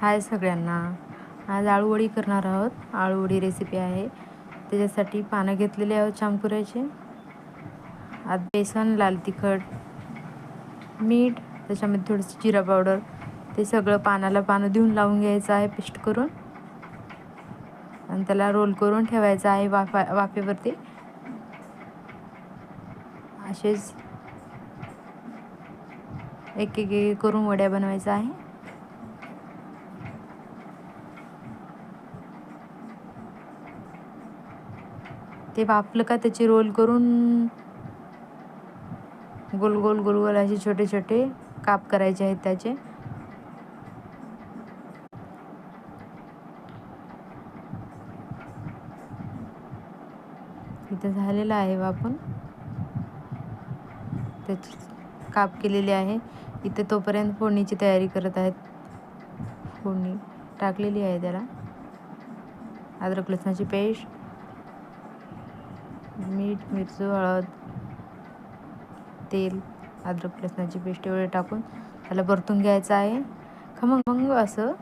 हाय सगळ्यांना. आज आळूवडी करणार आहोत. आळूवडी रेसिपी आहे. त्याच्यासाठी पानं घेतलेले आहोत चामकुऱ्याचे. आत बेसन, लाल तिखट, मीठ, त्याच्यामध्ये थोडंसं जिरा पावडर. ते सगळं पानं देऊन लावून घ्यायचं आहे पेस्ट करून, आणि त्याला रोल करून ठेवायचं आहे वाफेवरती. असेच एक एक करून वड्या बनवायचा आहे. ते वाफलं का त्याचे रोल करून गोल गोल गोल गोल असे छोटे छोटे काप करायचे आहेत त्याचे. इथं झालेलं आहे वाफून, त्याची काप केलेले आहे. इथे तोपर्यंत फोडणीची तयारी करत आहेत. फोडणी टाकलेली आहे त्याला. अद्रक लसणाची पेस्ट, मीठ, मिरची, हळद, तेल, अद्रक लसणाची पेस्ट एवढे टाकून त्याला परतून घ्यायचं आहे. खमंग असं